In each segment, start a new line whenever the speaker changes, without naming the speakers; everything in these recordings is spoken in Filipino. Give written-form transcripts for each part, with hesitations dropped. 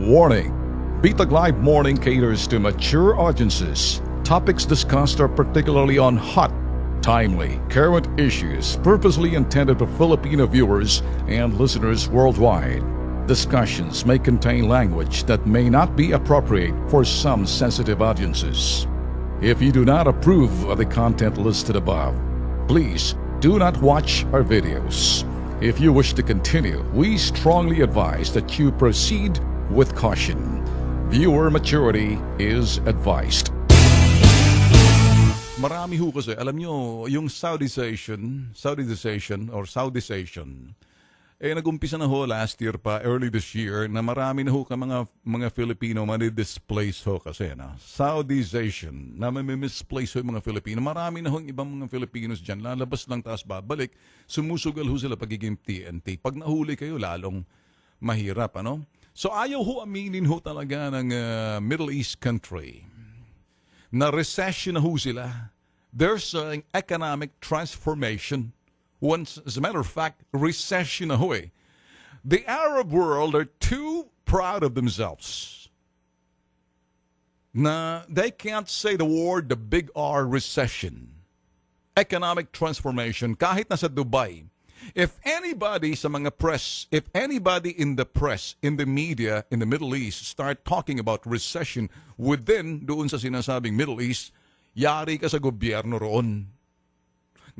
Warning! Bitag Live Morning caters to mature audiences. Topics discussed are particularly on hot, timely, current issues purposely intended for Filipino viewers and listeners worldwide. Discussions may contain language that may not be appropriate for some sensitive audiences. If you do not approve of the content listed above, please do not watch our videos. If you wish to continue, we strongly advise that you proceed with caution. Viewer maturity is advised. Marami ho kasi, alam nyo, yung Saudization, nagumpisa na ho last year pa, early this year, na marami na ho ka mga Filipino mani-displace ho kasi, na Saudization, na misplace ho yung mga Filipino. Marami na ho yung ibang mga Filipinos dyan, lalabas lang taas babalik, sumusugal ho sila pagiging TNT. Pag nahuli kayo, lalong mahirap, ano? So ayaw ho aminin ho talaga ng Middle East country na recession na ho sila. There's an economic transformation. Once, as a matter of fact, recession na ho eh. The Arab world are too proud of themselves. Na they can't say the word, the big R, recession. Economic transformation, kahit nasa Dubai. If anybody sa mga press, if anybody in the press, in the media, in the Middle East start talking about recession within doon sa sinasabing Middle East, yari ka sa gobyerno roon.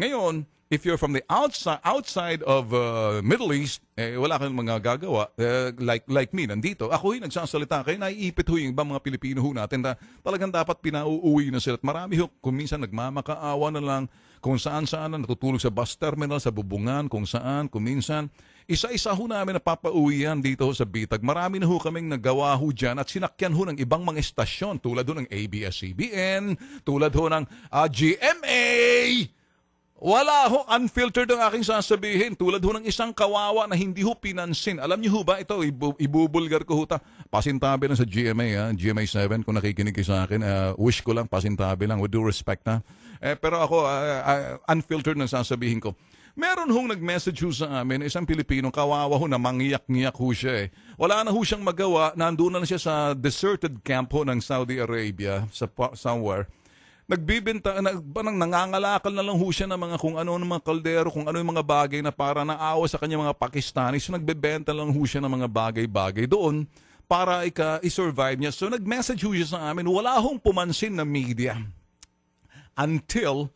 Ngayon, if you're from the outside of Middle East, wala kang mga gagawa. Like me, nandito. Ako nagsasalita kayo, naiipit ho yung ibang mga Pilipino ho natin na talagang dapat pinauuwi na sila. At marami ho, kung minsan nagmamakaawa na lang, kung saan-saan na natutulog sa bus terminal, sa bubungan, kung saan, kung minsan. Isa-isa ho namin napapauwi yan dito ho sa Bitag. Marami na ho kaming nagawa ho dyan at sinakyan ho ng ibang mga estasyon tulad ho ng ABS-CBN, tulad ho ng GMA. Wala ho, unfiltered ang aking sasabihin. Tulad ho ng isang kawawa na hindi ho pinansin. Alam niyo ho ba ito, ibubulgar ko ho ta. Pasintabi lang sa GMA, GMA 7, kung nakikinig kayo sa akin, wish ko lang, pasintabi lang, with due respect na. Pero ako, unfiltered na sasabihin ko. Meron hong nag-message ho sa amin, isang Pilipino, kawawa ho na mangyak-ngyak ho siya eh. Wala na ho siyang magawa, nandun na siya sa deserted camp ho ng Saudi Arabia, somewhere. Nagbibenta, nangangalakal na lang ho siya ng mga kung ano ng mga kaldero, kung ano yung mga bagay na para naawa sa kanya mga Pakistanis. So nagbebenta lang ho siya ng mga bagay-bagay doon para i-survive niya. So nag-message ho siya sa amin, wala hong pumansin na media. Until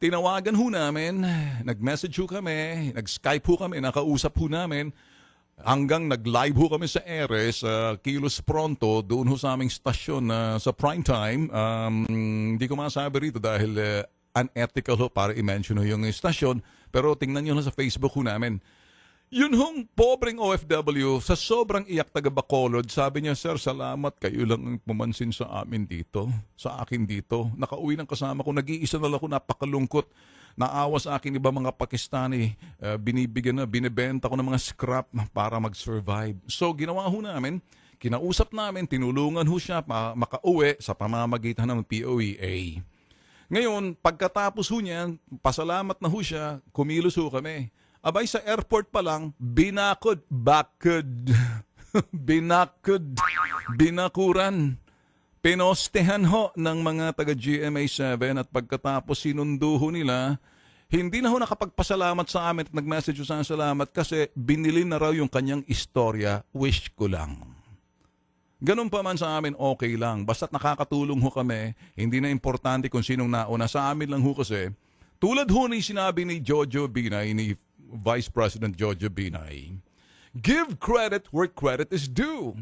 tinawagan ho namin, nag-message ho kami, nag-Skype ho kami, nakausap ho namin, hanggang nag-live ho kami sa ere, sa Kilos Pronto, doon ho sa aming stasyon sa prime time. Hindi ko masabi rito dahil unethical ho para i-mention ho yung stasyon, pero tingnan nyo lang sa Facebook ho namin. Yun hong pobreng OFW, sa sobrang iyak taga Bacolod, sabi niya, Sir, salamat, kayo lang ang pumansin sa amin dito, sa akin dito. Nakauwi ng kasama ko, nag-iisa na lang ako, napakalungkot. Naawa sa akin iba mga Pakistani, binibenta ko ng mga scrap para mag-survive. So ginawa ho namin, kinausap namin, tinulungan ho siya makauwi sa pamamagitan ng POEA. Ngayon, pagkatapos ho niyan, pasalamat na ho siya, kumilos ho kami. Abay sa airport pa lang, binakuran. Pinostehan ho ng mga taga GMA 7 at pagkatapos sinundo ho nila, hindi na ho nakapagpasalamat sa amin at nag-message ho sa salamat kasi binili na raw yung kanyang istorya, wish ko lang. Ganun pa man sa amin, okay lang. Basta't nakakatulong ho kami, hindi na importante kung sinong nauna. Sa amin lang ho kasi, tulad ho ni sinabi ni Jojo Binay, ni Vice President Jojo Binay, give credit where credit is due.